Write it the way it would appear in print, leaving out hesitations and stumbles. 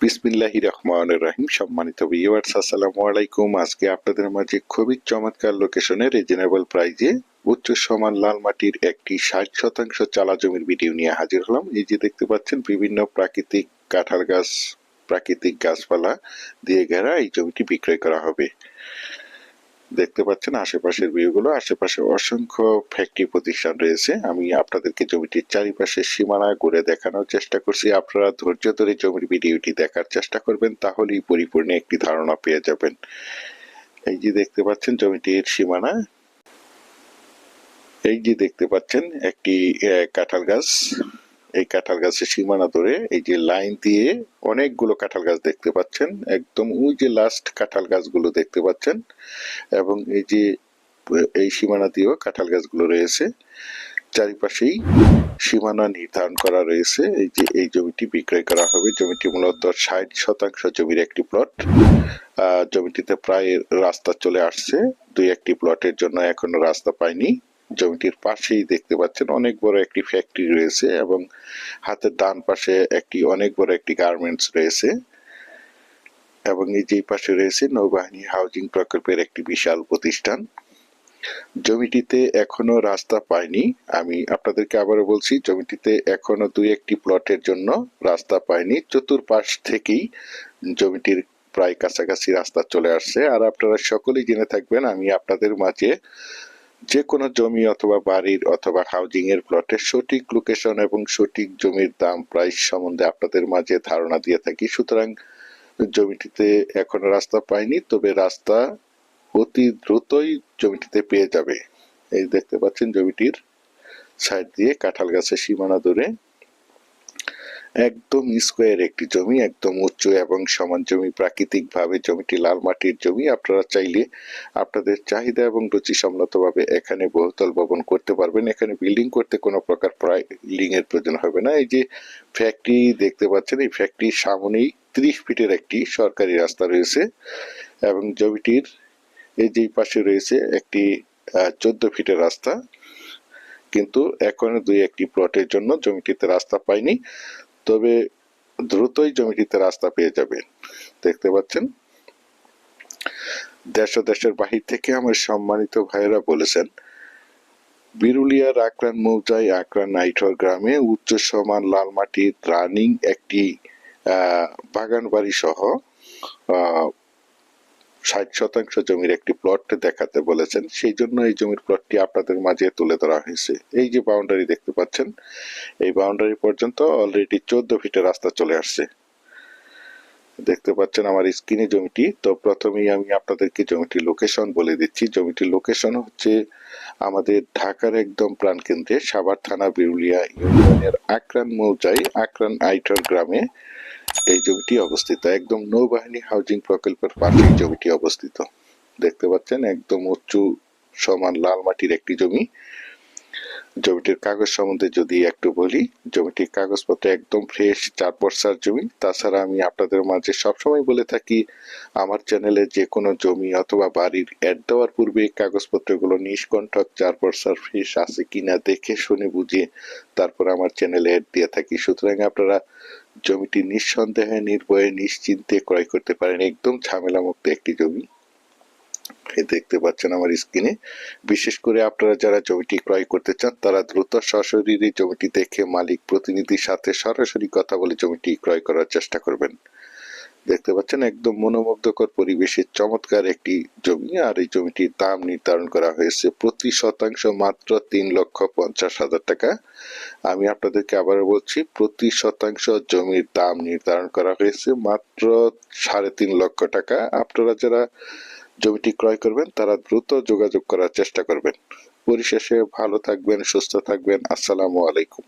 বিসমিল্লাহির রহমানির রহিম। সম্মানিত ভিউয়ার্স, আসসালামু আলাইকুম। আজকে আপনাদের মাঝে খুবই চমৎকার লোকেশনে রিজনেবল প্রাইজে উচ্চ সমান লাল মাটির একটি 60% চালা জমির ভিডিও নিয়ে হাজির হলাম। এই যে দেখতে পাচ্ছেন বিভিন্ন প্রাকৃতিক কাঁঠাল গাছ, প্রাকৃতিক গাছপালা দিয়ে ঘেরা এই জমিটি বিক্রয় করা হবে। দেখতে পাচ্ছেন আশেপাশের ভিউগুলো, আশেপাশে অসংখ্য ফ্যাক্টরি প্রতিষ্ঠান রয়েছে। আমি আপনাদেরকে জমিটির চারিপাশে সীমানা ঘুরে দেখানোর চেষ্টা করছি। আপনারা ধৈর্য ধরে জমির ভিডিওটি দেখার চেষ্টা করবেন, তাহলেই পরিপূর্ণ একটি ধারণা পেয়ে যাবেন। এই যে দেখতে পাচ্ছেন জমিটির সীমানা, এই যে দেখতে পাচ্ছেন একটি কাঁঠাল গাছ। এই কাঁঠাল গাছের সীমানা ধরে এই যে লাইন দিয়ে অনেকগুলো কাঁঠাল গাছ দেখতে পাচ্ছেন, একদম ওই যে লাস্ট কাঁঠাল গাছগুলো দেখতে পাচ্ছেন, এবং এই যে এই সীমানা দিয়েও কাঁঠাল গাছগুলো রয়েছে। চারিপাশেই সীমানা নির্ধারণ করা রয়েছে। এই যে এই জমিটি বিক্রয় করা হবে। জমিটি মূলত 60% জমির একটি প্লট। জমিটিতে প্রায় রাস্তা চলে আসছে, দুই একটি প্লটের জন্য এখনো রাস্তা পায়নি। জমিটির পাশেই দেখতে পাচ্ছেন অনেক বড় একটি ফ্যাক্টরি রয়েছে, এবং হাতের ডান পাশে একটি অনেক বড় একটি গার্মেন্টস রয়েছে, এবং এই যে পাশে রয়েছে নৌবাহিনী হাউজিং প্রকল্পের একটি বিশাল প্রতিষ্ঠান। জমিটিতে এখনো রাস্তা পায়নি। আমি আপনাদেরকে আবারও বলছি, জমিটিতে এখনো দুই একটি প্লটের জন্য রাস্তা পায়নি। চতুর্পাশ থেকেই জমিটির প্রায় কাছাকাছি রাস্তা চলে আসছে। আর আপনারা সকলেই জেনে থাকবেন, আমি আপনাদের মাঝে যে কোনো জমি অথবা বাড়ির অথবা হাউজিং এর প্লটের সঠিক লোকেশন এবং সঠিক জমির দাম প্রাইস সম্বন্ধে আপনাদের মাঝে ধারণা দিয়ে থাকি। সুতরাং জমিটিতে এখনো রাস্তা পায়নি, তবে রাস্তা অতি দ্রুতই জমিটিতে পেয়ে যাবে। এই দেখতে পাচ্ছেন জমিটির সাইড দিয়ে কাঁঠাল গাছের সীমানা ধরে একদম স্কোয়ার একটি জমি, একদম উঁচু এবং সমান জমি। প্রাকৃতিক ভাবে জমিটি লাল মাটির জমি। আপনারা চাইলে আপনাদের চাহিদা এবং রুচি সম্মতভাবে এখানে বহুতল ভবন করতে পারবেন। এখানে বিল্ডিং করতে কোনো প্রকার বিল্ডিং এর প্রয়োজন হবে না। এই যে ফ্যাক্টরি দেখতে পাচ্ছেন, এই ফ্যাক্টরির সামনেই 30 ফিটের একটি সরকারি রাস্তা রয়েছে, এবং জমিটির এই যে পাশে রয়েছে একটি 14 ফিটের রাস্তা, কিন্তু এখনো দুই একটি প্লটের জন্য জমিটিতে রাস্তা পায়নি, তবে দ্রুতই জমিটিতে রাস্তা পেয়ে যাবেন। দেখতে পাচ্ছেন দেশ ও দেশের বাহির থেকে আমার সম্মানিত ভাইয়েরা বলেছেন, বিরুলিয়ার আকরান মৌজায় আকরান নাইঠর গ্রামে উচ্চ সমান লাল মাটির রানিং একটি বাগান বাড়ি সহ 60% জমির একটি প্লট দেখাতে বলেছেন। সেই জন্য এই জমির প্লটটি আপনাদের মাঝে তুলে ধরা হয়েছে। এই যে বাউন্ডারি দেখতে পাচ্ছেন, এই বাউন্ডারি পর্যন্ত অলরেডি 14 ফিটের রাস্তা চলে আসছে। দেখতে পাচ্ছেন আমার স্ক্রিনে জমিটি। তো প্রথমেই আমি আপনাদেরকে জমিটির লোকেশন বলে দিচ্ছি। জমিটির লোকেশন হচ্ছে আমাদের ঢাকার একদম প্রাণকেন্দ্রে সাভার থানা বিরুলিয়া ইউনিয়নের আকরান মৌজায় আকরান আইঠর গ্রামে এই জমিটি অবস্থিত। একদম নৌবাহিনী হাউজিং প্রকল্পের পাশেই জমিটি অবস্থিত। দেখতে পাচ্ছেন একদম উঁচু সমান লাল মাটির একটি জমি। জমিটির কাগজ সম্বন্ধে যদি একটু বলি, জমিটির কাগজপত্র একদম ফ্রেশ, 4 পর্সার জমি। তাছাড়া আমি আপনাদের মাঝে সবসময় বলে থাকি, আমার চ্যানেলে যে কোনো জমি অথবা বাড়ির অ্যাড দেওয়ার পূর্বে কাগজপত্রগুলো নিষ্কণ্টক 4 পর্সার ফ্রেশ আছে কিনা দেখে শুনে বুঝে তারপর আমার চ্যানেলে অ্যাড দিয়ে থাকি। সুতরাং আপনারা জমিটি নিঃসন্দেহে নির্ভয়ে নিশ্চিন্তে ক্রয় করতে পারেন। একদম ঝামেলা মুক্ত একটি জমি। দেখতে পাচ্ছেন আমার স্ক্রিনে। বিশেষ করে আপনারা যারা জমিটি ক্রয় করতে চান, তারা দ্রুত সশরীরে জমিটি দেখে মালিক প্রতিনিধির সাথে সরাসরি কথা বলে জমিটি ক্রয় করার চেষ্টা করবেন। দেখতে পাচ্ছেন একদম মনোমুগ্ধকর পরিবেশে চমৎকার একটি জমি। আর এই জমিটির দাম নির্ধারণ করা হয়েছে প্রতি শতাংশ মাত্র 3,50,000 টাকা। আমি আপনাদেরকে আবারও বলছি, প্রতি শতাংশ জমির দাম নির্ধারণ করা হয়েছে মাত্র 3.5 লক্ষ টাকা। আপনারা যারা জমিটি ক্রয় করবেন তারা দ্রুত যোগাযোগ করার চেষ্টা করবেন। পরিশেষে ভালো থাকবেন, সুস্থ থাকবেন। আসসালামু আলাইকুম।